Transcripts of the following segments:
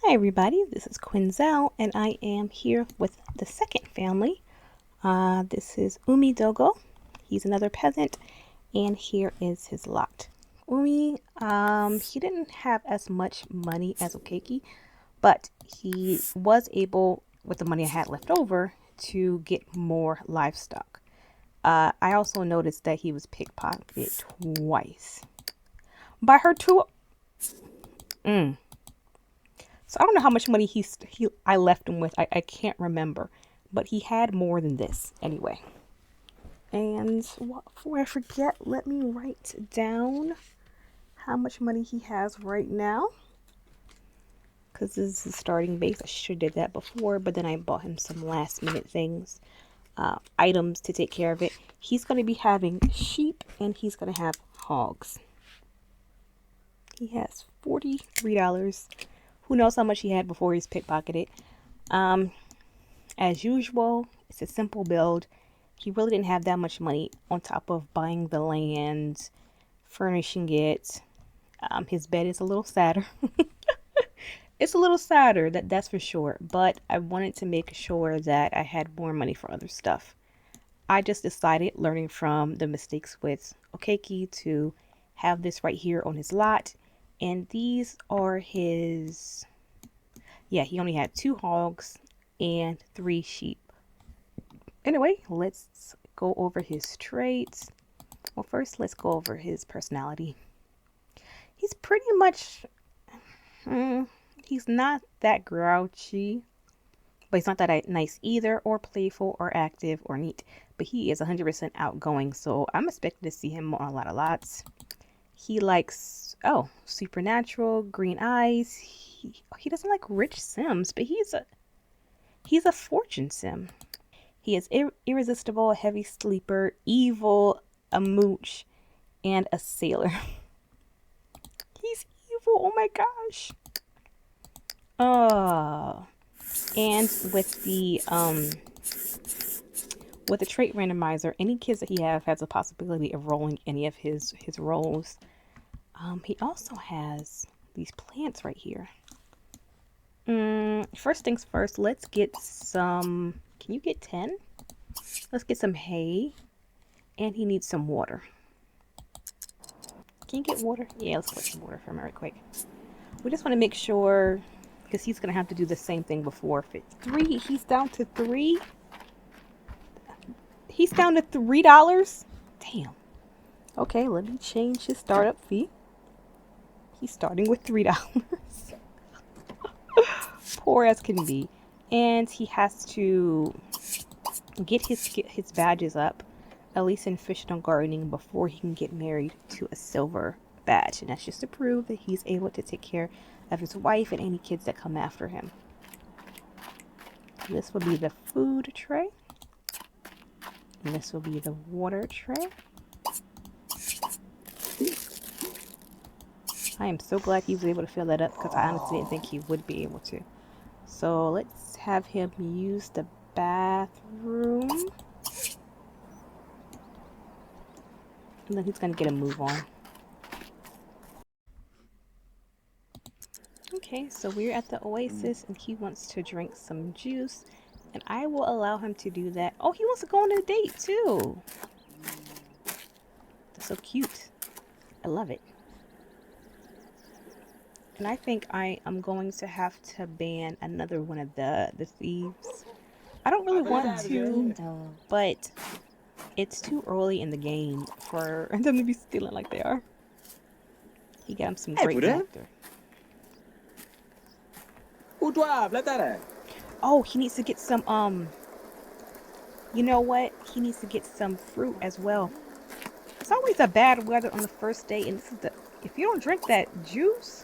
Hi everybody, this is Quinzell and I am here with the second family. This is Dogo. He's another peasant and here is his lot. He didn't have as much money as Okeki, but he was able, with the money I had left over, to get more livestock. I also noticed that he was pickpocketed twice by her two. So I don't know how much money I left him with. I can't remember, but he had more than this anyway. And before I forget, let me write down how much money he has right now, because this is the starting base. I should have did that before, but then I bought him some last minute things, items to take care of it. He's going to be having sheep and he's going to have hogs. He has $43. Who knows how much he had before he's pickpocketed. As usual, it's a simple build. He really didn't have that much money on top of buying the land, furnishing it. His bed is a little sadder. It's a little sadder, that's for sure. But I wanted to make sure that I had more money for other stuff. I just decided, learning from the mistakes with Okeki, to have this right here on his lot. And these are his, yeah, he only had 2 hogs and 3 sheep. Anyway, let's go over his traits. Well, first, let's go over his personality. He's pretty much, he's not that grouchy, but he's not that nice either, or playful, or active, or neat. But he is 100% outgoing, so I'm expecting to see him on a lot of lots. He likes, supernatural, green eyes. He doesn't like rich sims, but he's a fortune sim. He is irresistible, a heavy sleeper, evil, a mooch, and a sailor. He's evil, oh my gosh. And with the trait randomizer, any kids that he has a possibility of rolling any of his rolls. He also has these plants right here. First things first, let's get some, can you get 10? Let's get some hay, and he needs some water. Can you get water? Yeah, let's get some water from him right quick. We just want to make sure, because he's going to have to do the same thing before. He's down to 3. He's down to $3? Damn. Okay, let me change his startup fee. He's starting with $3. Poor as can be. And he has to get his badges up, at least in fishing and gardening, before he can get married to a silver badge. And that's just to prove that he's able to take care of his wife and any kids that come after him. This will be the food tray. And this will be the water tray. I am so glad he was able to fill that up, because I honestly didn't think he would be able to. So let's have him use the bathroom. And then he's going to get a move on. Okay, so we're at the Oasis and he wants to drink some juice. And I will allow him to do that. Oh, he wants to go on a date too. That's so cute. I love it. And I think I am going to have to ban another one of the thieves. I don't really want to, but it's too early in the game for them to be stealing like they are. He got him some great nectar. Oh, he needs to get some, you know what? He needs to get some fruit as well. It's always a bad weather on the first day, and this is if you don't drink that juice,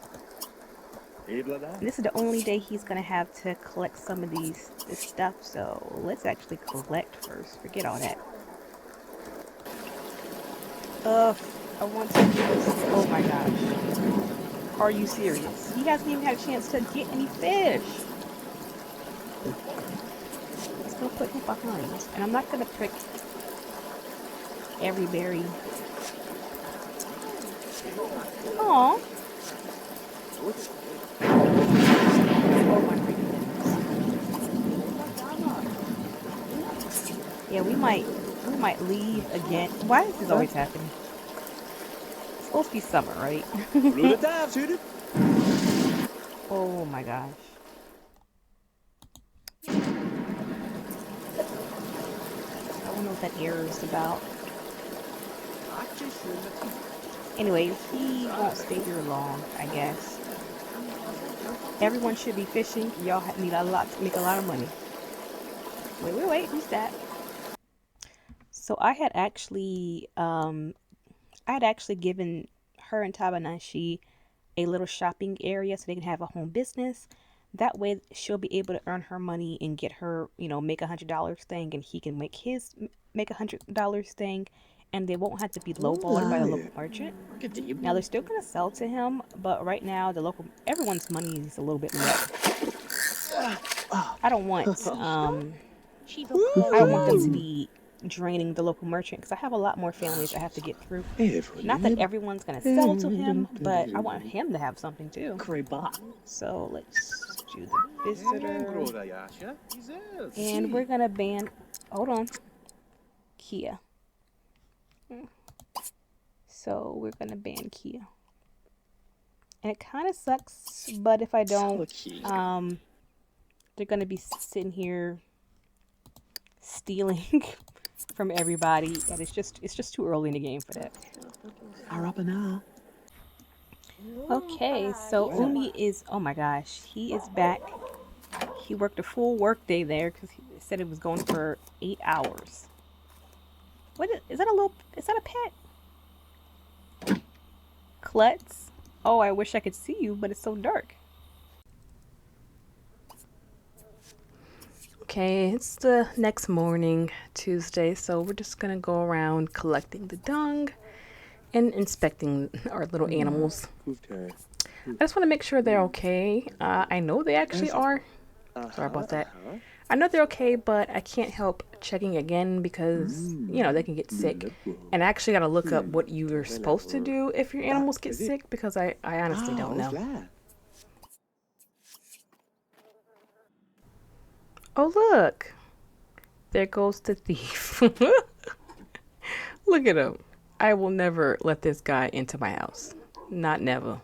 this is the only day he's gonna have to collect some of this stuff. So let's actually collect first. Forget all that. I want to do this. Oh my gosh. Are you serious? He hasn't even had a chance to get any fish. Let's go put him behind. And I'm not gonna prick every berry. Aww. we might leave again. Why is this always happening? It's supposed to be summer, right? Oh my gosh. I don't know what that error is about. Anyway, he won't stay here long, I guess. Everyone should be fishing. Y'all need a lot to make a lot of money. Wait. Who's that? So I had actually given her and Tabanashi a little shopping area so they can have a home business. That way she'll be able to earn her money and get her, make $100 thing, and he can make $100 thing, and they won't have to be lowballed by the local merchant. Now they're still gonna sell to him, but right now everyone's money is a little bit low. I don't want them to be draining the local merchant because I have a lot more families I have to get through. Not that everyone's gonna sell to him, but I want him to have something too. So let's do the visitor, and we're gonna ban. Hold on, Kia. So we're gonna ban Kia, and it kind of sucks, but if I don't, they're gonna be sitting here stealing from everybody, and it's just too early in the game for that. Okay, so Umi is, oh my gosh, he is back. He worked a full work day there because he said it was going for 8 hours. What is that? Is that a pet? Klutz? Oh, I wish I could see you, but it's so dark. Okay, it's the next morning, Tuesday, so we're just gonna go around collecting the dung and inspecting our little animals. I just want to make sure they're okay. I know they actually are. Sorry about that. I know they're okay, but I can't help checking again because, they can get sick. And I actually got to look up what you're supposed to do if your animals get sick because I honestly don't know. Oh, look. There goes the thief. Look at him. I will never let this guy into my house. Not never.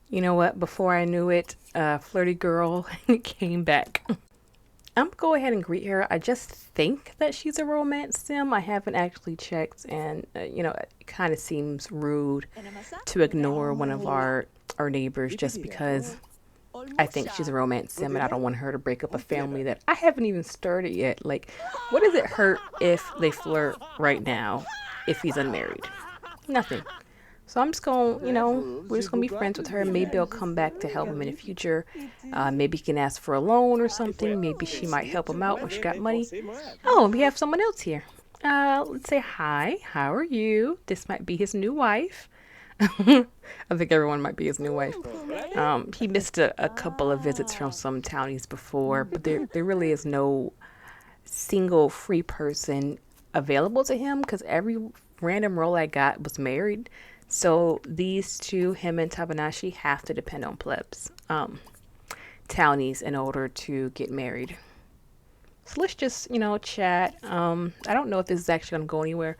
You know what? Before I knew it, Flirty Girl came back. I'm gonna go ahead and greet her. I just think that she's a romance sim. I haven't actually checked, and it kind of seems rude to ignore one of our neighbors just because I think she's a romance sim and I don't want her to break up a family that I haven't even started yet. Like, what does it hurt if they flirt right now if he's unmarried? Nothing. So I'm just going, we're just going to be friends with her. Maybe I'll come back to help him in the future. Maybe he can ask for a loan or something. Maybe she might help him out when she got money. Oh, we have someone else here. Let's say hi. How are you? This might be his new wife. I think everyone might be his new wife. He missed a couple of visits from some townies before, but there really is no single free person available to him because every random role I got was married. So these two, him and Tabanashi, have to depend on plebs, townies, in order to get married. So let's just, chat. I don't know if this is actually going to go anywhere.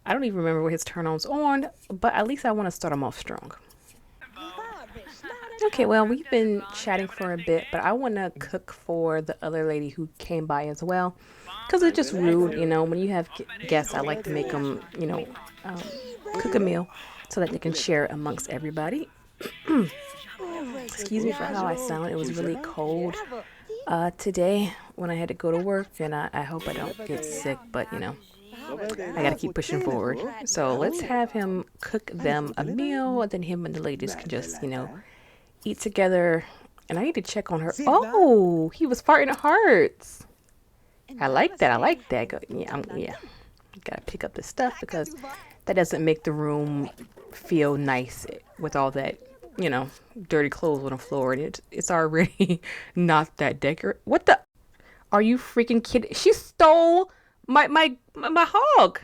I don't even remember what his turn-on's on, but at least I want to start him off strong. Okay, well, we've been chatting for a bit, but I want to cook for the other lady who came by as well. Because it's just rude, when you have guests, I like to make them, cook a meal so that they can share it amongst everybody. Excuse me for how I sound. It was really cold today when I had to go to work, and I hope I don't get sick, but, I gotta keep pushing forward. So let's have him cook them a meal, and then him and the ladies can just, eat together. And I need to check on her. Oh, he was farting at hearts. I like that. Yeah. Gotta pick up this stuff because that doesn't make the room feel nice with all that, dirty clothes on the floor. And it's already not that decorative. What the? Are you freaking kidding? She stole my hog.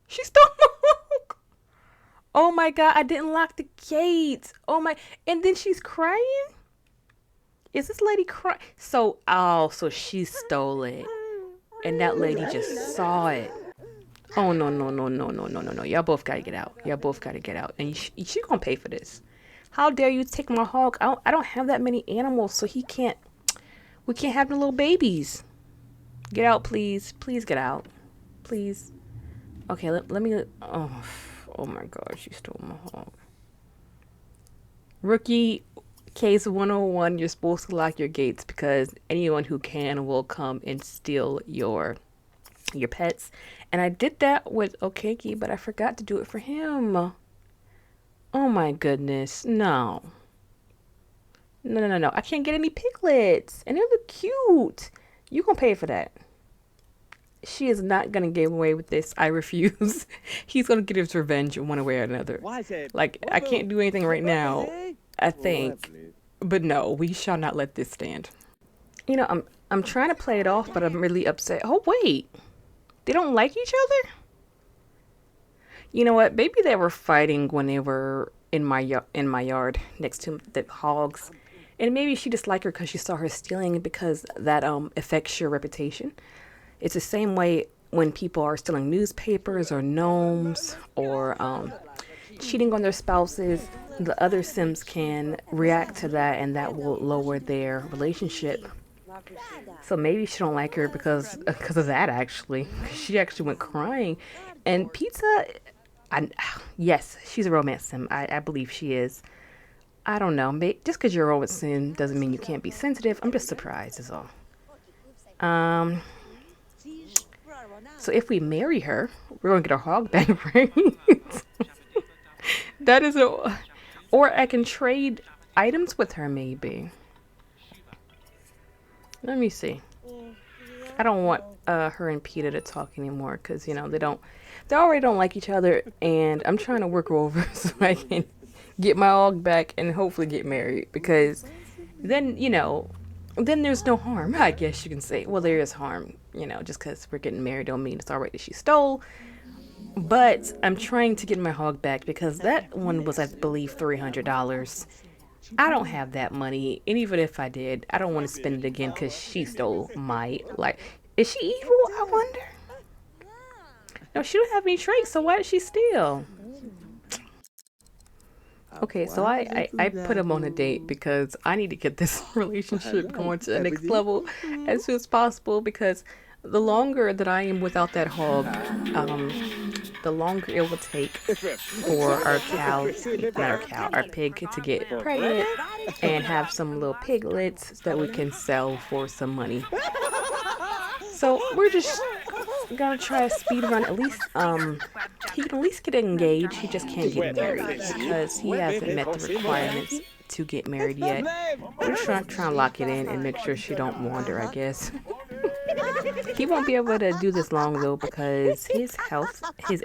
She stole my hog. Oh my God, I didn't lock the gates. Oh my, and then she's crying? Is this lady crying? So, oh, so she stole it. And that lady just saw it. Oh, no, no, no, no, no, no, no, no. Y'all both got to get out. Y'all both got to get out. And she going to pay for this. How dare you take my hog? I don't have that many animals, so he can't. We can't have the little babies. Get out, please. Please get out. Please. Okay, let me. Oh my gosh, you stole my hog. Rookie case 101, you're supposed to lock your gates because anyone who can will come and steal your pets. And I did that with Okeki, but I forgot to do it for him. Oh my goodness. No. No, no, no, no. I can't get any piglets. And they look cute. You gonna pay for that. She is not gonna get away with this. I refuse. He's gonna get his revenge one way or another. Like, I can't do anything right now, I think. But no, we shall not let this stand. You know, I'm trying to play it off, but I'm really upset. Oh wait. They don't like each other? You know what? Maybe they were fighting when they were in my yard next to the hogs. And maybe she just liked her because she saw her stealing because that affects your reputation. It's the same way when people are stealing newspapers or gnomes or cheating on their spouses. The other Sims can react to that and that will lower their relationship. So maybe she don't like her because of that actually. She actually went crying. And Pizza, yes, she's a romance sim. I believe she is. I don't know. Just because you're a romance sim doesn't mean you can't be sensitive. I'm just surprised is all. So if we marry her, we're gonna get our hog back, right? That is or I can trade items with her maybe. Let me see. I don't want her and Peter to talk anymore because you know they already don't like each other, and I'm trying to work her over so I can get my hog back and hopefully get married because then then there's no harm, I guess you can say. Well, there is harm, just because we're getting married don't mean it's all right that she stole. But I'm trying to get my hog back because that one was, I believe, $300. I don't have that money, and even if I did, I don't want to spend it again because she stole my, is she evil, I wonder? No, she don't have any traits, so why did she steal? Okay, so I put him on a date because I need to get this relationship going to the next level as soon as possible because the longer that I am without that hog, the longer it will take for our pig to get pregnant and have some little piglets that we can sell for some money. So we're just gonna try a speed run. At least he can at least get engaged. He just can't get married because he hasn't met the requirements to get married yet. We're just trying to lock it in and make sure she don't wander, I guess. He won't be able to do this long though because his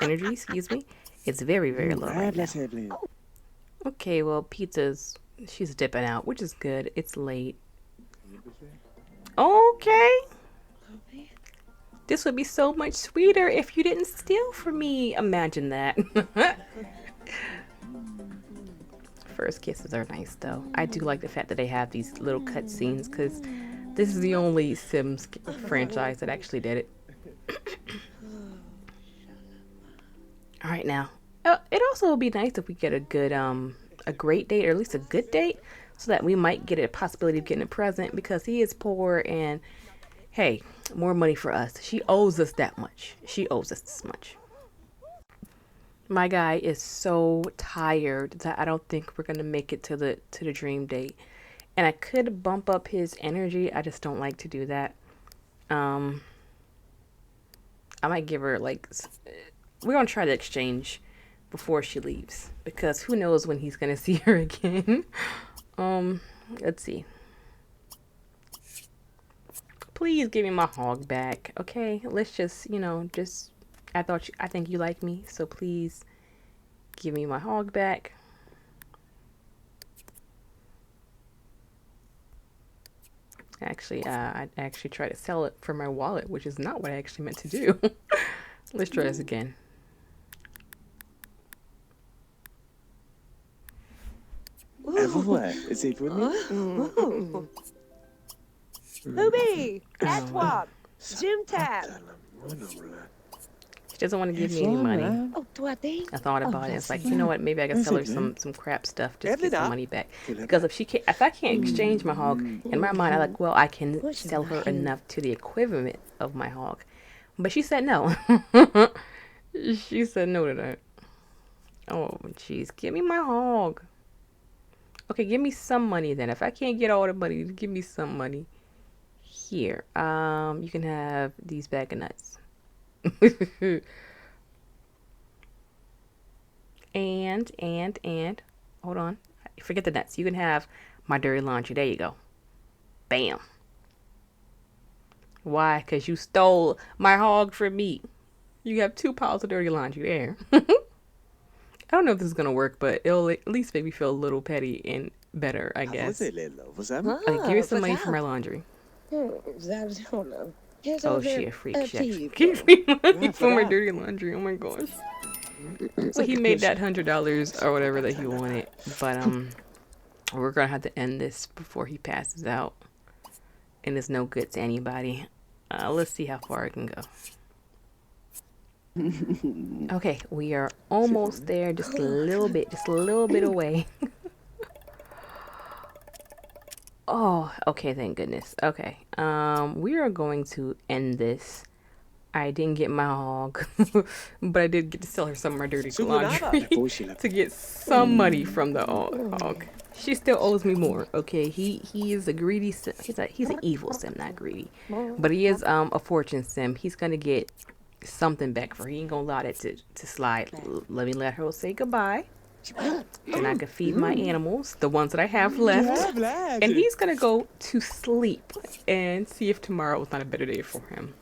energy, is very, very low right now. Okay, well, she's dipping out, which is good. It's late. Okay. This would be so much sweeter if you didn't steal from me. Imagine that. First kisses are nice though. I do like the fact that they have these little cutscenes because this is the only Sims franchise that actually did it. All right now. It also would be nice if we get a good, a great date or at least a good date so that we might get a possibility of getting a present because he is poor and hey, more money for us. She owes us that much. She owes us this much. My guy is so tired that I don't think we're gonna make it to the dream date. And I could bump up his energy. I just don't like to do that. I might give her we're gonna try to exchange before she leaves because who knows when he's gonna see her again. Let's see. Please give me my hog back, okay? Let's just, I think you like me, so please give me my hog back. Actually, I actually tried to sell it for my wallet, which is not what I actually meant to do. Let's try this again. Booby, Um, catwalk, gym tab. she doesn't want to give me any money. Oh, do I think? I thought about it. It's like, you know what? Maybe I can sell her some crap stuff just to get some money back. Because if I can't exchange my hog, in my mind, I'm like, well, I can sell her enough to the equivalent of my hog. But she said no. She said no to that. Oh, jeez. Give me my hog. Okay, give me some money then. If I can't get all the money, give me some money. Here. You can have these bag of nuts. and hold on. Forget the nuts. You can have my dirty laundry. There you go. Bam. Why? Because you stole my hog from me. You have 2 piles of dirty laundry there. I don't know if this is going to work, but it'll at least make me feel a little petty and better, I guess. Okay, give me some money for my laundry. Oh, she a freak. Give me money for my dirty laundry. Oh my gosh. So he made that $100 or whatever that he wanted. But we're going to have to end this before he passes out. And it's no good to anybody. Let's see how far I can go. Okay, we are almost there, just a little bit away. Oh, okay, thank goodness. Okay, we are going to end this. I didn't get my hog, but I did get to sell her some of my dirty laundry to get some money from the hog. She still owes me more. Okay, he is a greedy sim. He's an evil sim, not greedy, but he is a fortune sim. He's gonna get something back for her. He ain't gonna allow that to slide. Let me let her say goodbye. And I can feed my animals, the ones that I have left. And he's gonna go to sleep and see if tomorrow is not a better day for him.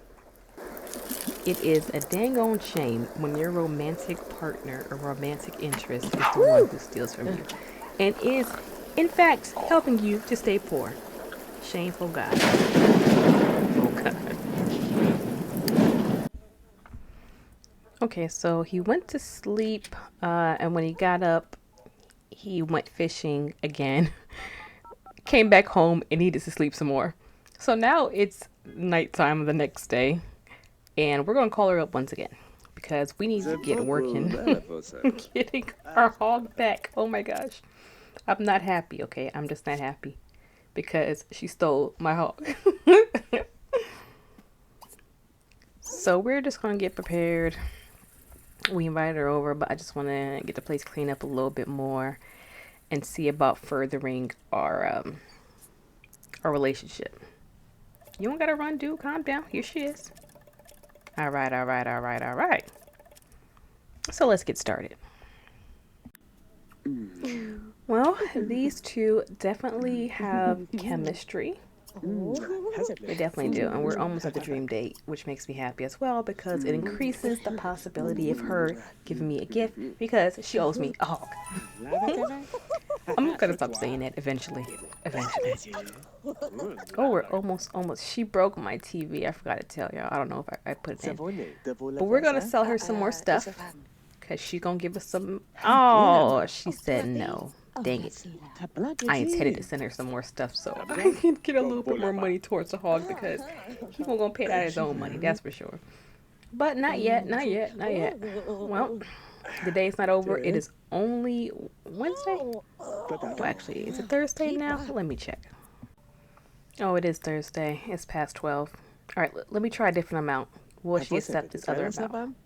It is a dang on shame when your romantic partner or romantic interest is the one who steals from you. And is, in fact, helping you to stay poor. Shameful God. Oh God. Okay, so he went to sleep, and when he got up, he went fishing again. Came back home and needed to sleep some more. So now it's nighttime the next day, and we're going to call her up once again because we need to get working. Getting our hog back. Oh my gosh. I'm not happy, okay? I'm just not happy because she stole my hog. So we're just going to get prepared. We invited her over, but I just want to get the place cleaned up a little bit more and see about furthering our relationship. You don't got to run, dude. Calm down. Here she is. All right. So let's get started. Well, these two definitely have chemistry. They definitely do, and we're almost at the dream date, which makes me happy as well because it increases the possibility of her giving me a gift because she owes me a hog. I'm gonna stop saying that eventually. Oh, we're almost. She broke my TV. I forgot to tell y'all. I don't know if I put it in, but we're gonna sell her some more stuff because she's gonna give us some. Oh, she said no. Dang it. I intended to send her some more stuff so I can get a little bit more money towards the hog because he won't gonna pay it out of his own money, that's for sure. But not yet. Well, the day's not over. It is only Wednesday. Well, actually, is it Thursday now? Let me check. Oh, it is Thursday. It's past 12. All right, let me try a different amount. Will she accept this other amount?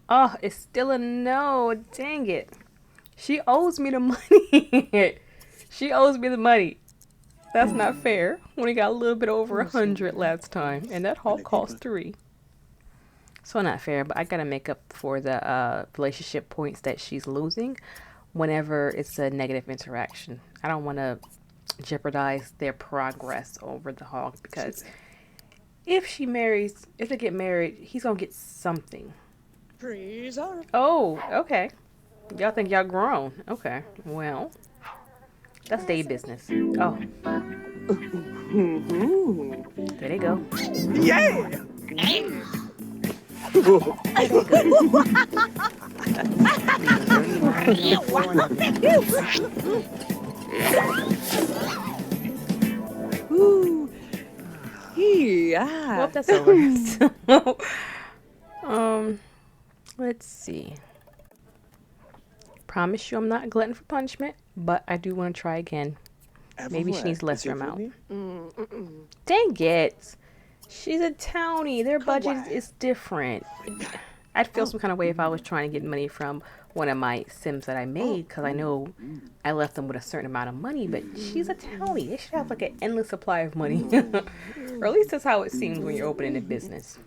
Oh, it's still a no. Dang it. She owes me the money. She owes me the money. That's not fair. We got a little bit over 100 last time, and that hog cost 3. So not fair, but I gotta make up for the relationship points that she's losing whenever it's a negative interaction. I don't want to jeopardize their progress over the hog because if they get married, he's gonna get something. Oh, okay. Y'all think y'all grown. Okay. Well, that's day business. Oh. There they go. Yeah! Yeah. Well, that's over. So, let's see. Promise you I'm not a glutton for punishment, but I do want to try again. Maybe she needs lesser amount. Dang it. She's a townie. Their budget is different. I'd feel some kind of way if I was trying to get money from one of my Sims that I made because I know I left them with a certain amount of money, but she's a townie. They should have like an endless supply of money. Or at least that's how it seems when you're opening a business.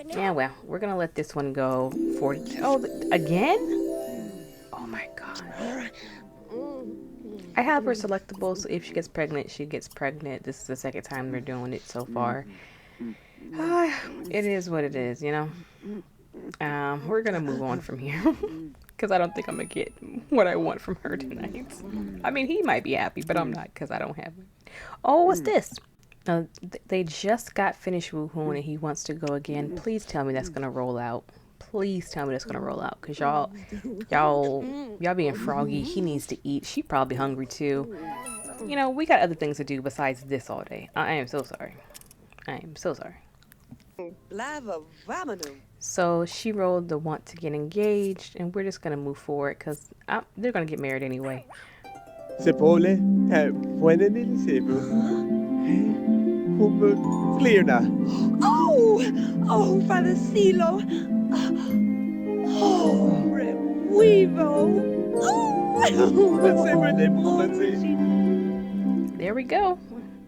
Yeah, well, we're going to let this one go 40. Oh, again? Oh my god. I have her selectable, so if she gets pregnant, she gets pregnant. This is the second time we're doing it so far. It is what it is, you know? We're gonna move on from here. Because I don't think I'm gonna get what I want from her tonight. I mean, he might be happy, but I'm not because I don't have it. Oh, what's this? They just got finished woohooing and he wants to go again. Please tell me that's gonna roll out. Please tell me that's gonna roll out. Because y'all being froggy. He needs to eat. She probably hungry too. You know, we got other things to do besides this all day. I am so sorry. I am so sorry. So she rolled the want to get engaged, and we're just gonna move forward because they're gonna get married anyway. Sepole, clear now. Oh, Father Silo. Oh, Revivo. There we go.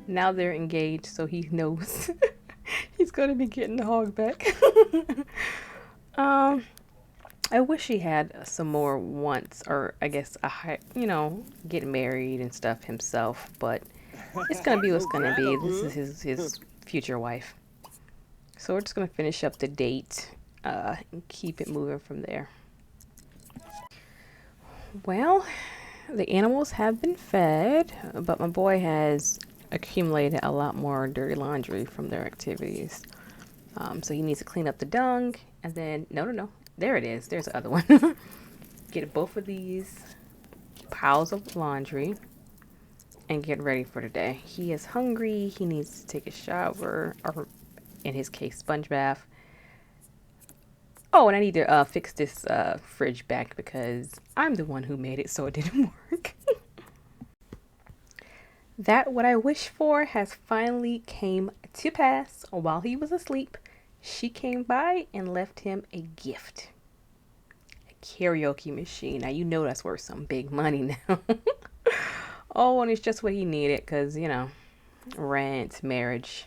Now they're engaged, so he knows he's gonna be getting the hog back. I wish he had some more wants, or I guess getting married and stuff himself. But it's gonna be what's gonna be. This is his future wife. So we're just gonna finish up the date and keep it moving from there. Well, the animals have been fed, but my boy has accumulated a lot more dirty laundry from their activities. So he needs to clean up the dung, and then no, there it is. There's the other one. Get both of these piles of laundry and get ready for the day. He is hungry. He needs to take a shower, or in his case, sponge bath. Oh, and I need to fix this fridge back because I'm the one who made it, so it didn't work. That what I wished for has finally came to pass. While he was asleep, she came by and left him a gift. A karaoke machine. Now you know that's worth some big money now. Oh, and it's just what he needed because, rent, marriage,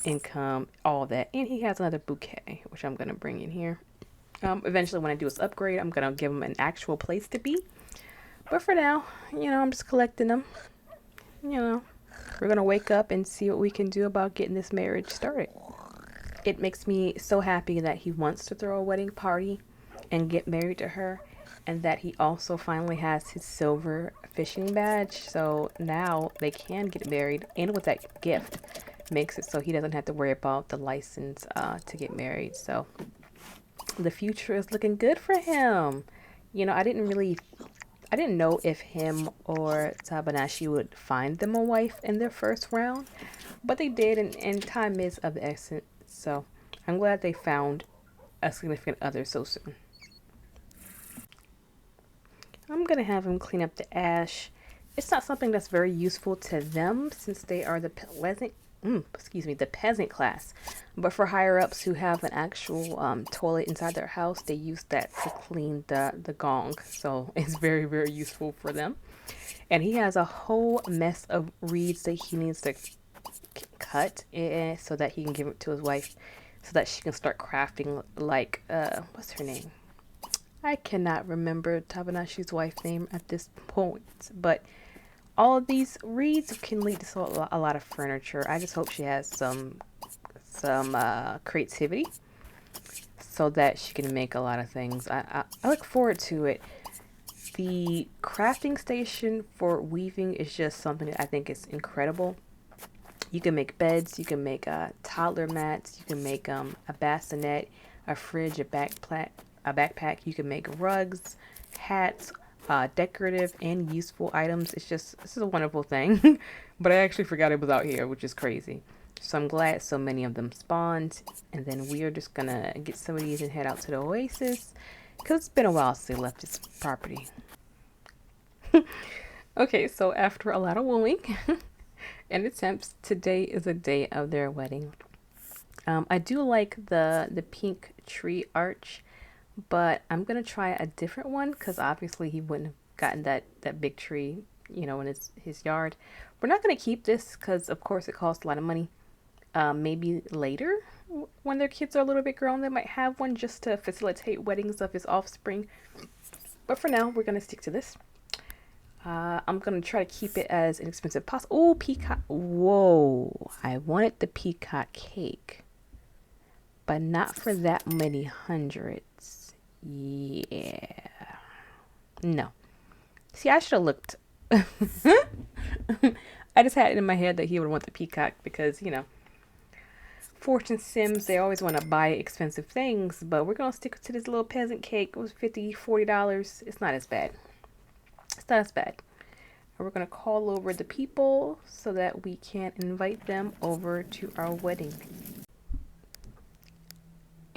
income, all that. And he has another bouquet, which I'm going to bring in here. Eventually, when I do his upgrade, I'm going to give him an actual place to be. But for now, I'm just collecting them. We're going to wake up and see what we can do about getting this marriage started. It makes me so happy that he wants to throw a wedding party and get married to her, and that he also finally has his silver fishing badge. So now they can get married, and with that gift, makes it so he doesn't have to worry about the license to get married. So the future is looking good for him. I didn't know if him or Tabanashi would find them a wife in their first round, but they did, and time is of the essence. So I'm glad they found a significant other so soon. I'm going to have him clean up the ash. It's not something that's very useful to them since they are the peasant class. But for higher ups who have an actual toilet inside their house, they use that to clean the gong. So it's very, very useful for them. And he has a whole mess of reeds that he needs to cut so that he can give it to his wife so that she can start crafting like, what's her name? I cannot remember Tabanashi's wife's name at this point, but all of these reeds can lead to a lot of furniture. I just hope she has some creativity so that she can make a lot of things. I look forward to it. The crafting station for weaving is just something that I think is incredible. You can make beds, you can make toddler mats, you can make a bassinet, a fridge, a backpack. You can make rugs, hats, decorative and useful items. This is a wonderful thing. But I actually forgot it was out here, which is crazy. So I'm glad so many of them spawned. And then we are just gonna get some of these and head out to the Oasis, because it's been a while since they left this property. Okay, so after a lot of wooing and attempts, today is a day of their wedding. I do like the pink tree arch, but I'm gonna try a different one because obviously he wouldn't have gotten that big tree, in his yard. We're not gonna keep this because of course it costs a lot of money. Maybe later when their kids are a little bit grown, they might have one just to facilitate weddings of his offspring. But for now, we're gonna stick to this. I'm gonna try to keep it as inexpensive as possible. Oh, peacock! Whoa! I wanted the peacock cake, but not for that many hundreds. Yeah. No. See, I should have looked. I just had it in my head that he would want the peacock because, Fortune Sims, they always want to buy expensive things, but we're going to stick to this little peasant cake. It was $50, $40. It's not as bad. It's not as bad. And we're going to call over the people so that we can invite them over to our wedding.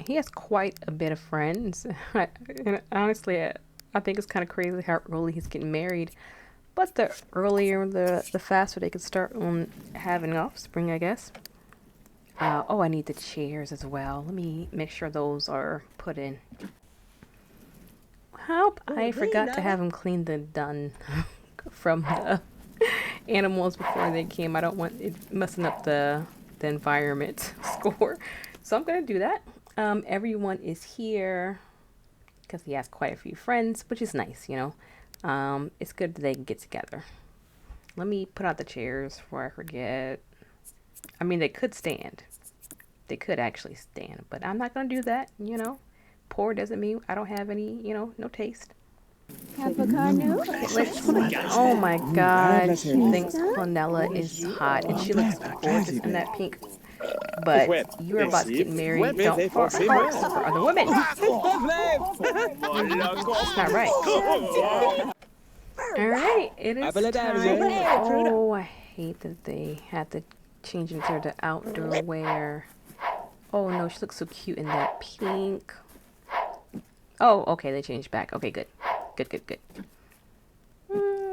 He has quite a bit of friends. And honestly, I think it's kind of crazy how early he's getting married. But the earlier, the faster they could start on having offspring, I guess. Oh, I need the chairs as well. Let me make sure those are put in. Help! I forgot to have him clean the dung from the animals before they came. I don't want it messing up the environment score. So I'm going to do that. Everyone is here because he has quite a few friends, which is nice, It's good that they can get together. Let me put out the chairs before I forget. I mean, they could stand. They could actually stand, but I'm not going to do that, Poor doesn't mean I don't have any, no taste. Oh my God, she thinks Clonella is hot, and she looks gorgeous in that pink. But you're about to get married. Don't fall for other women. That's not right. All right, it is time. Oh, I hate that they had to change into the outdoor wear. Oh no, she looks so cute in that pink. Oh, okay, they changed back. Okay, good. Good.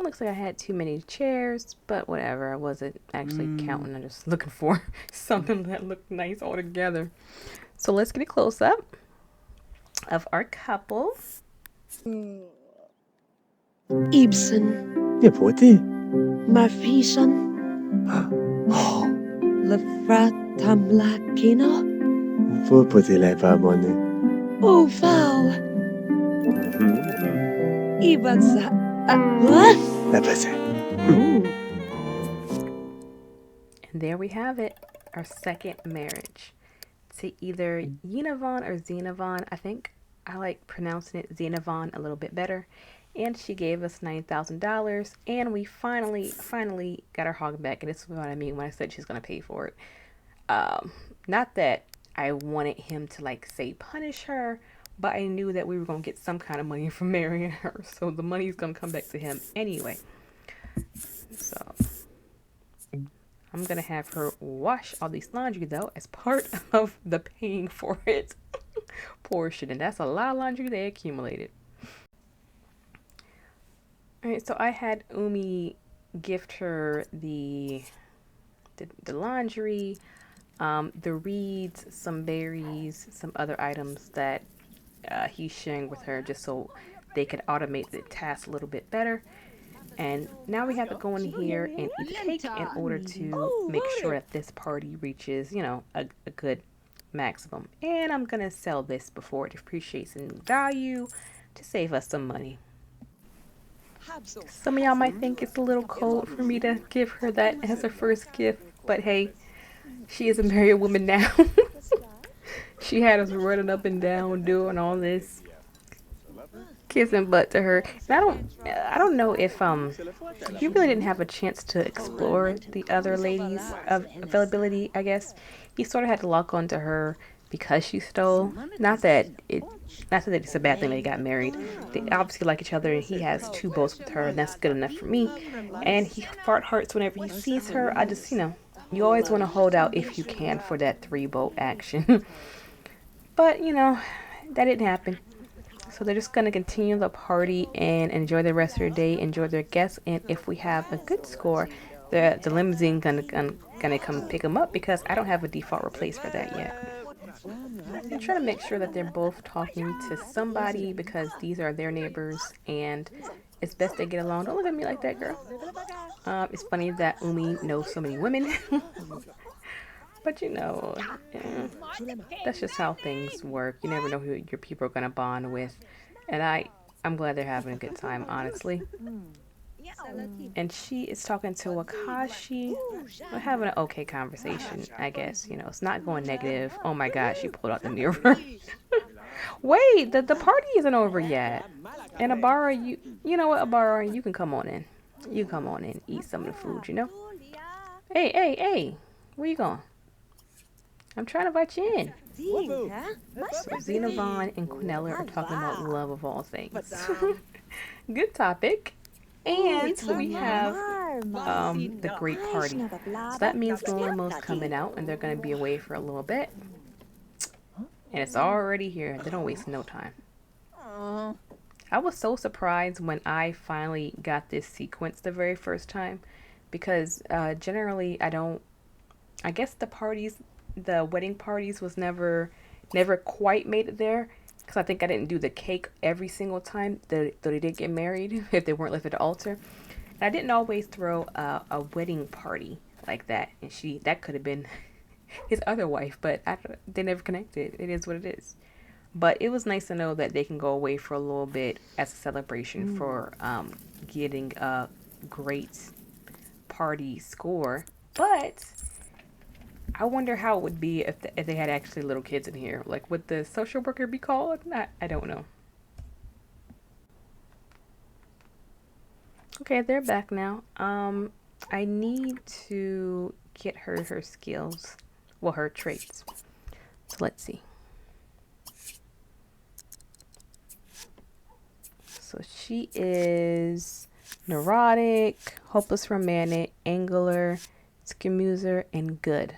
Looks like I had too many chairs, but whatever. I wasn't actually counting. I'm just looking for something that looked nice all together. So let's get a close up of our couple. Ibsen, Nipote. Marfishan, Lefratamlakino, Får putte lei farmone. Oval, Ibatsa. What? La passe. And there we have it, our second marriage to either Yenavon or Xenavon. I think I like pronouncing it Xenavon a little bit better. And she gave us $9,000, and we finally got our hog back. And this is what I mean when I said she's gonna pay for it. Not that I wanted him to say punish her, but I knew that we were gonna get some kind of money from marrying her, so the money's gonna come back to him anyway. So I'm gonna have her wash all these laundry though as part of the paying for it portion, and that's a lot of laundry they accumulated. All right, so I had Umi gift her the laundry, the reeds, some berries, some other items that he's sharing with her just so they could automate the task a little bit better. And now we have to go in here and eat the cake in order to make sure that this party reaches, a good maximum. And I'm going to sell this before it depreciates in value to save us some money. Some of y'all might think it's a little cold for me to give her that as her first gift, but hey, she is a married woman now. She had us running up and down doing all this, kissing butt to her. And I don't know if he really didn't have a chance to explore the other ladies' availability. I guess he sort of had to lock onto her because she stole. Not that it's a bad thing they got married. They obviously like each other, and he has two boats with her, and that's good enough for me. And he fart hearts whenever he sees her. I just, you always want to hold out if you can for that three boat action. But that didn't happen. So they're just gonna continue the party and enjoy the rest of their day, enjoy their guests, and if we have a good score, the limousine gonna come pick them up because I don't have a default replace for that yet. I'm trying to make sure that they're both talking to somebody because these are their neighbors and it's best they get along. Don't look at me like that, girl. It's funny that Umi knows so many women. But yeah, that's just how things work. You never know who your people are gonna bond with, and I'm glad they're having a good time, honestly. And she is talking to Wakashi. We're having an okay conversation, I guess. It's not going negative. Oh my God, she pulled out the mirror. Wait, the party isn't over yet. And Abara, you know what, Abara, you can come on in. You come on in, eat some of the food. Hey, where you going? I'm trying to invite you in. So Xenophon and Quinella are talking about love of all things. Good topic. And we have the great party. So that means the limo's coming out and they're going to be away for a little bit. And it's already here. They don't waste no time. I was so surprised when I finally got this sequence the very first time. Because generally I guess the wedding parties was never quite made it there. Because I think I didn't do the cake every single time, though they did get married, if they weren't left at the altar. And I didn't always throw a wedding party like that. And that could have been his other wife, but they never connected. It is what it is. But it was nice to know that they can go away for a little bit as a celebration for getting a great party score. But I wonder how it would be if they had actually little kids in here. Like, would the social worker be called? I don't know. Okay, they're back now. I need to get her skills. Well, her traits. So let's see. So she is neurotic, hopeless romantic, angular, schemoozer, and good.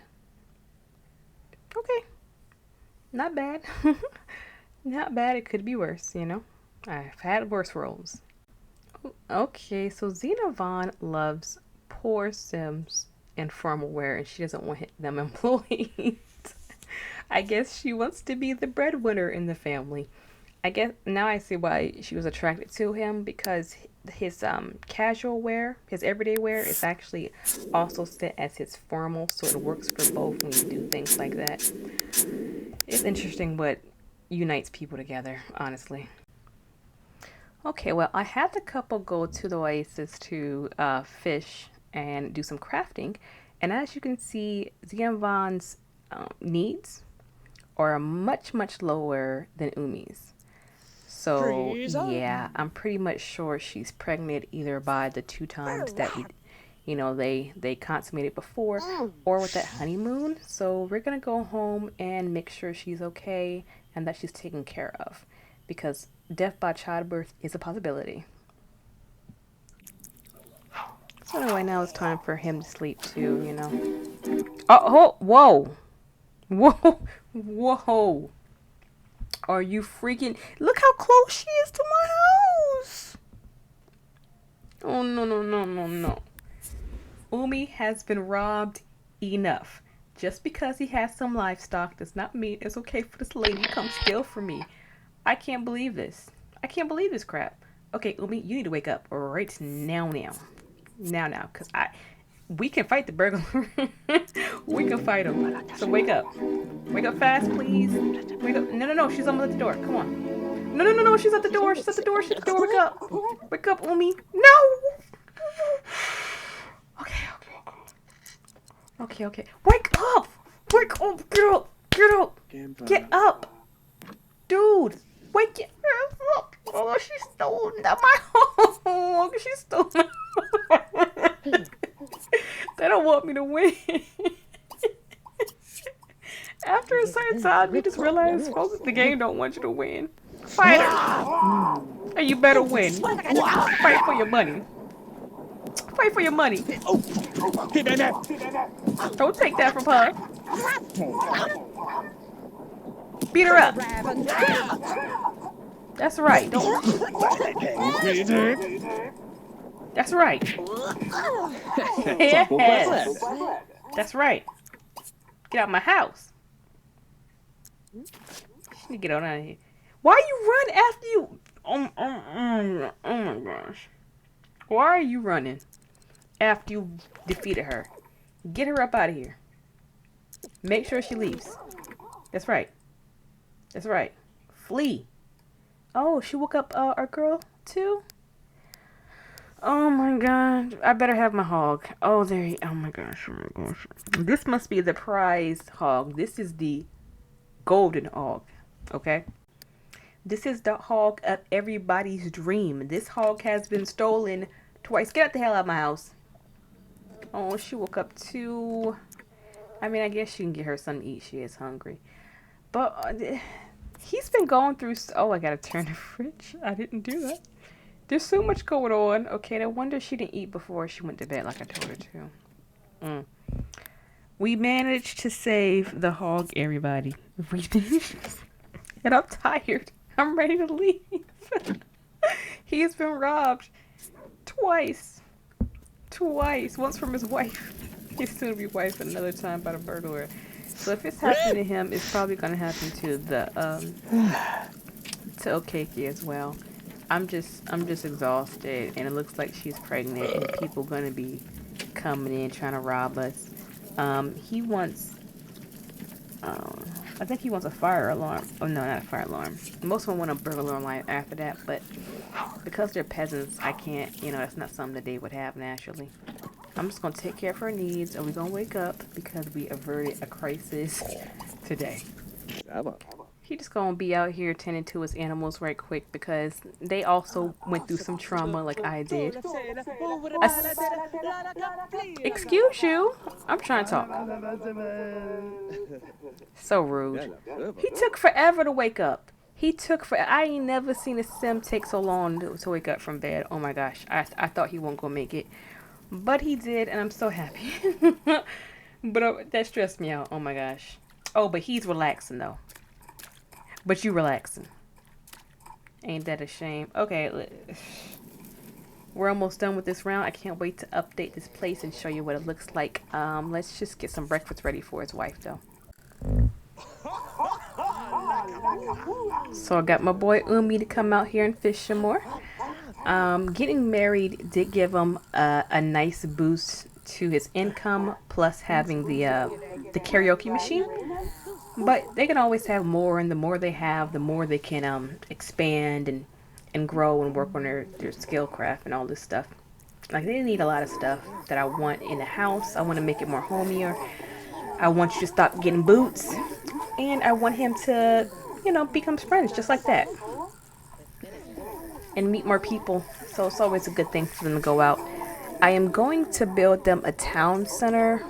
Okay. Not bad. Not bad. It could be worse, I've had worse roles. Okay, so Xenophon loves poor Sims and formal wear, and she doesn't want them employed. I guess she wants to be the breadwinner in the family. I guess now I see why she was attracted to him, because his casual wear, his everyday wear, is actually also set as his formal, so it works for both when you do things like that. It's interesting what unites people together, honestly. Okay, well, I had the couple go to the Oasis to fish and do some crafting, and as you can see, Xenophon's needs are much, much lower than Umi's. So, yeah, I'm pretty much sure she's pregnant either by the 2 times that they consummated before, or with that honeymoon. So we're going to go home and make sure she's okay and that she's taken care of, because death by childbirth is a possibility. So anyway, now it's time for him to sleep too, Oh, whoa. Whoa. Are you freaking... Look how close she is to my house. Oh, no. Umi has been robbed enough. Just because he has some livestock does not mean it's okay for this lady to come steal from me. I can't believe this. I can't believe this crap. Okay, Umi, you need to wake up right now. Now, because we can fight the burglar. We can fight him. So wake up. Wake up fast, please. Wake up. No. She's almost at the door. Come on. No. She's at the door. She's at the door. Wake up. Wake up, Umi. No. Okay. Wake up. Wake up. Get up. Get up. Dude. Wake up. Oh, she stole my home. She stole my home. They don't want me to win. After a certain Todd, you just realized folks, the game don't want you to win. Fight her. And you better win. Fight for your money. Fight for your money. Don't take that from her. Beat her up. That's right. Don't. That's right. Yes. That's right. Get out of my house. You need to get out of here. Why you run after you? Oh my gosh. Why are you running after you defeated her? Get her up out of here. Make sure she leaves. That's right. That's right. Flee. Oh, she woke up our girl too? Oh my god. I better have my hog. Oh, there he... Oh my gosh. Oh my gosh. This must be the prize hog. This is the golden hog. Okay? This is the hog of everybody's dream. This hog has been stolen twice. Get the hell out of my house. Oh, she woke up too. I mean, I guess she can get her something to eat. She is hungry. But he's been going through... Oh, I gotta turn the fridge. I didn't do that. There's so much going on. Okay, no wonder she didn't eat before she went to bed like I told her to. We managed to save the hog, everybody. We did. And I'm tired. I'm ready to leave. He's been robbed. Twice. Once from his wife. His soon-to-be wife, and another time by the burglar. So if it's happening to him, it's probably going to happen to the, to Okeki as well. I'm just exhausted, and it looks like she's pregnant, and people gonna be coming in trying to rob us. He wants, I think he wants a fire alarm. Oh no, not a fire alarm. Most of them want a burglar alarm after that, but because they're peasants, I can't. You know, that's not something that they would have naturally. I'm just gonna take care of her needs, and we're gonna wake up because we averted a crisis today. He just gonna be out here tending to his animals right quick because they also went through some trauma like I did. Excuse you? I'm trying to talk. So rude. He took forever to wake up. I ain't never seen a sim take so long to wake up from bed. Oh my gosh. I thought he wasn't gonna make it. But he did, and I'm so happy. But that stressed me out. Oh my gosh. Oh, but he's relaxing though. But you relaxing. Ain't that a shame? Okay, we're almost done with this round. I can't wait to update this place and show you what it looks like. Let's just get some breakfast ready for his wife, though. So I got my boy Umi to come out here and fish some more. Getting married did give him a nice boost to his income, plus having the karaoke machine. But they can always have more, and the more they have, the more they can expand and grow and work on their skill craft and all this stuff. Like, they need a lot of stuff that I want in the house. I want to make it more homier. I want you to stop getting boots. And I want him to, you know, become friends just like that. And meet more people. So it's always a good thing for them to go out. I am going to build them a town center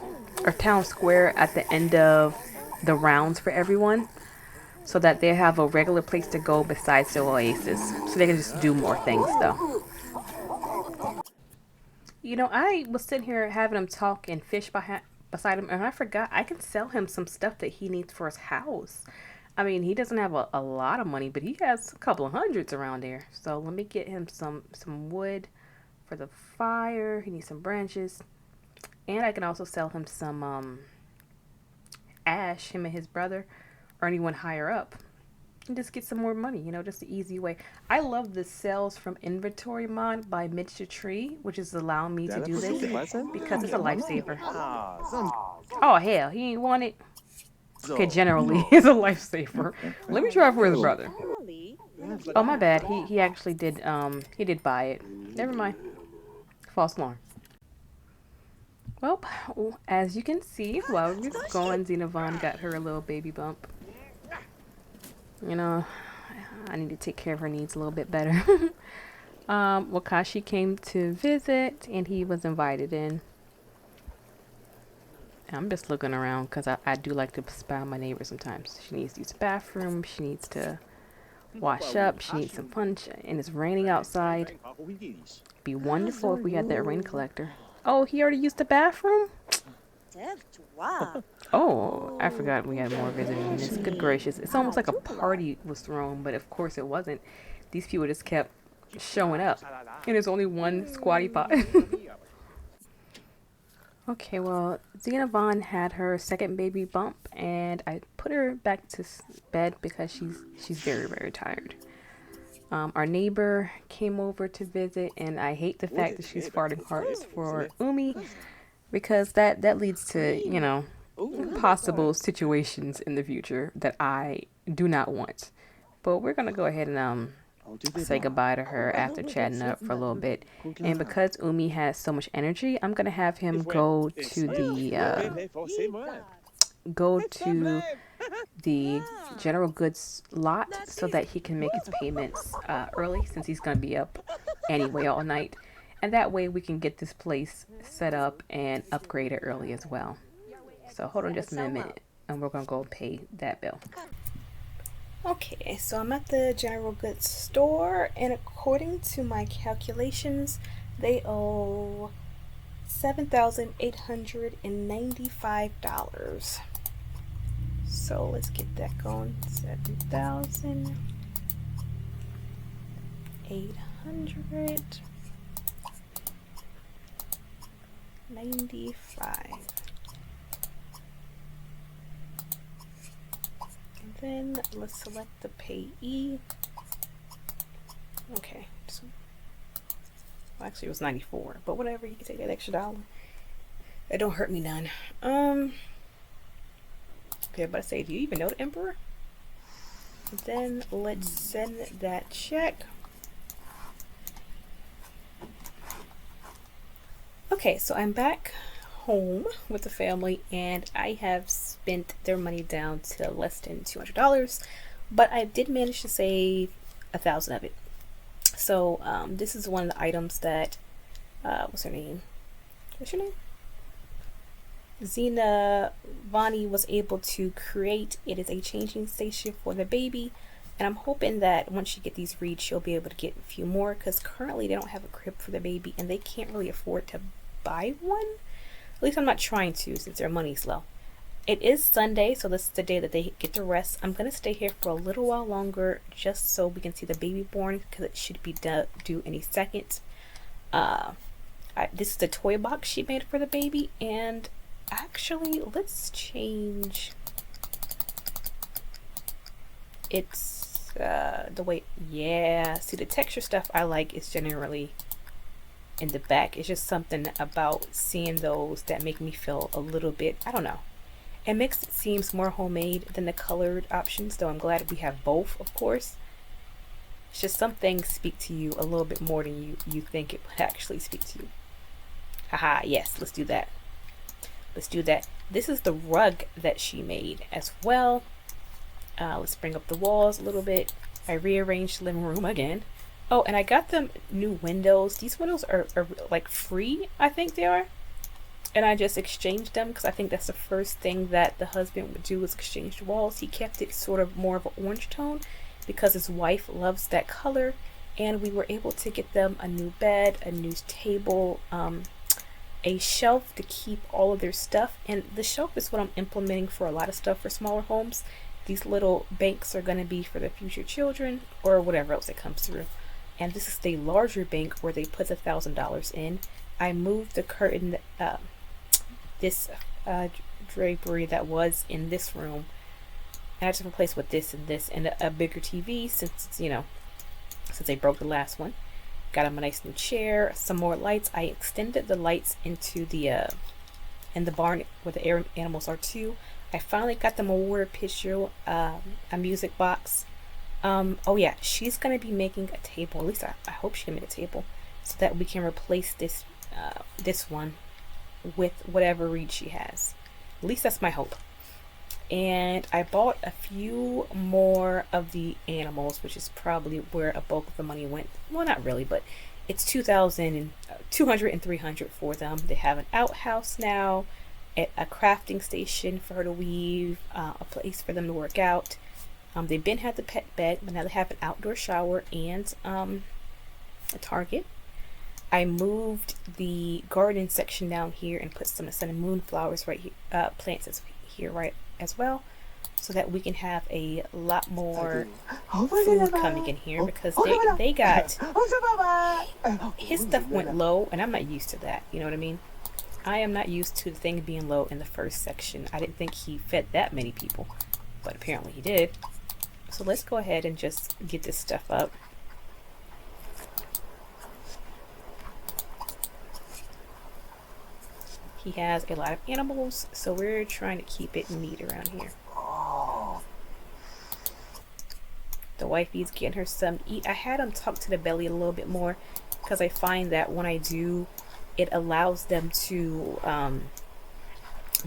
or town square at the end of the rounds for everyone, so that they have a regular place to go besides the Oasis, so they can just do more things though. You know, I was sitting here having him talk and fish beside him, and I forgot I can sell him some stuff that he needs for his house. I mean, he doesn't have a lot of money, but he has a couple of hundreds around there. So let me get him some wood for the fire. He needs some branches, and I can also sell him some Ash, him and his brother, or anyone higher up, and just get some more money, you know, just the easy way. I love the sales from inventory mod by Miniature Tree, which is allowing me to do this because it's a lifesaver. Oh hell, he ain't want it. Okay, generally it's a lifesaver. Let me try for his brother. Oh my bad, he actually did he did buy it. Never mind. False alarm. Well, as you can see, while we were going, Xenophon got her a little baby bump. You know, I need to take care of her needs a little bit better. Wakashi came to visit, and he was invited in. I'm just looking around because I do like to spy on my neighbor sometimes. She needs to use the bathroom. She needs to wash up. She needs some punch. And it's raining outside. Be wonderful if we had that rain collector. Oh, he already used the bathroom? Oh, I forgot we had more visiting units. Good gracious. It's almost like a party was thrown, but of course it wasn't. These people just kept showing up. And there's only one squatty pot. Okay, well, Zena Vaughn had her second baby bump, and I put her back to bed because she's very, very tired. Our neighbor came over to visit, and I hate the fact that she's farting hearts for Umi because that leads to, possible situations in the future that I do not want. But we're gonna go ahead and say goodbye to her after chatting up for a little bit. And because Umi has so much energy, I'm gonna have him go to the general goods lot so that he can make his payments early, since he's gonna be up anyway all night. And that way we can get this place set up and upgraded early as well. So hold on just a minute, and we're gonna go pay that bill. Okay, so I'm at the general goods store, and according to my calculations, they owe $7,895. So let's get that going. 7,895. Then let's select the payee. Okay, so well, actually it was 94, but whatever, you can take that extra dollar. That don't hurt me none. Okay, but I say, do you even know the emperor? Then let's send that check. Okay, so I'm back home with the family, and I have spent their money down to less than $200, but I did manage to save 1,000 of it. So this is one of the items that what's her name? Zena Vani was able to create. It is a changing station for the baby, and I'm hoping that once you get these reads, she'll be able to get a few more, because currently they don't have a crib for the baby and they can't really afford to buy one. At least I'm not trying to, since their money's low. It is Sunday, so this is the day that they get to rest. I'm going to stay here for a little while longer just so we can see the baby born, because it should be due any second. This is the toy box she made for the baby, and actually, let's change it's the way, yeah, see, the texture stuff I like is generally in the back. It's just something about seeing those that make me feel a little bit, I don't know, it makes it seems more homemade than the colored options, though I'm glad we have both, of course. It's just some things speak to you a little bit more than you think it would actually speak to you. Haha, yes, let's do that. Let's do that. This is the rug that she made as well. Let's bring up the walls a little bit. I rearranged the living room again. Oh, and I got them new windows. These windows are like free, I think they are. And I just exchanged them because I think that's the first thing that the husband would do, is exchange the walls. He kept it sort of more of an orange tone because his wife loves that color. And we were able to get them a new bed, a new table, a shelf to keep all of their stuff. And the shelf is what I'm implementing for a lot of stuff for smaller homes. These little banks are going to be for the future children or whatever else that comes through. And this is the larger bank where they put $1,000 in. I moved the curtain, this drapery that was in this room, and I just replaced with this and this and a bigger TV since since they broke the last one. Got him a nice new chair, some more lights. I extended the lights into the in the barn where the air animals are too. I finally got them a water pitcher, a music box. Oh yeah, she's gonna be making a table. At least I hope she can make a table so that we can replace this this one with whatever reed she has. At least that's my hope. And I bought a few more of the animals, which is probably where a bulk of the money went. Well, not really, but it's $200 and $300 for them. They have an outhouse now, a crafting station for her to weave, a place for them to work out. They've been had the pet bed, but now they have an outdoor shower and a Target. I moved the garden section down here and put some sun and moon flowers right here, plants here right as well, so that we can have a lot more food coming in here, because they got, his stuff went low and I'm not used to that, you know what I mean? I am not used to the thing being low in the first section. I didn't think he fed that many people, but apparently he did. So let's go ahead and just get this stuff up. He has a lot of animals, so we're trying to keep it neat around here. The wifey's getting her some to eat. I had him tuck to the belly a little bit more, because I find that when I do, it allows them to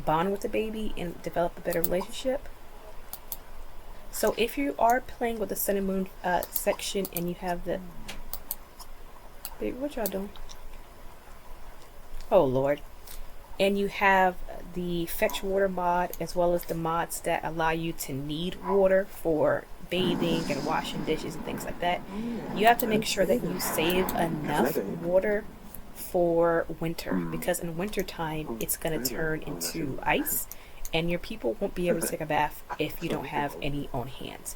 bond with the baby and develop a better relationship. So if you are playing with the sun and moon section and you have the... Baby, what y'all doing? Oh Lord. And you have the fetch water mod, as well as the mods that allow you to knead water for bathing and washing dishes and things like that. You have to make sure that you save enough water for winter, because in winter time it's going to turn into ice and your people won't be able to take a bath if you don't have any on hand.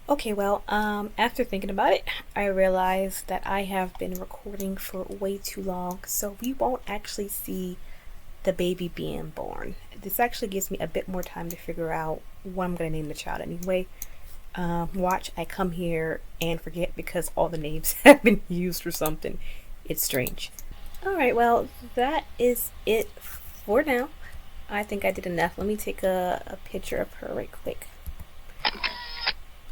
Okay, well, after thinking about it, I realized that I have been recording for way too long, so we won't actually see the baby being born. This actually gives me a bit more time to figure out what I'm going to name the child anyway. Watch, I come here and forget because all the names have been used for something. It's strange. Alright, well, that is it for now. I think I did enough. Let me take a picture of her right quick.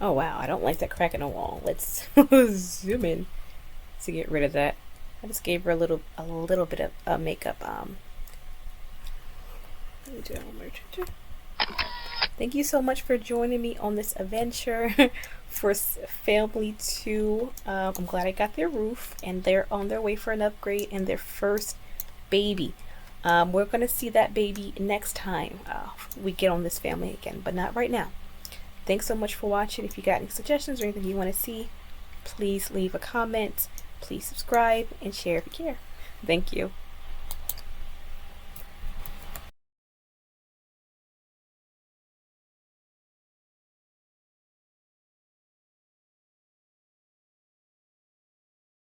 Oh wow, I don't like that crack in the wall. Let's zoom in to get rid of that. I just gave her a little bit of makeup. Let me do it one more. Thank you so much for joining me on this adventure for family 2. I'm glad I got their roof, and they're on their way for an upgrade and their first baby. We're going to see that baby next time we get on this family again, but not right now. Thanks so much for watching. If you got any suggestions or anything you want to see, please leave a comment. Please subscribe and share if you care. Thank you.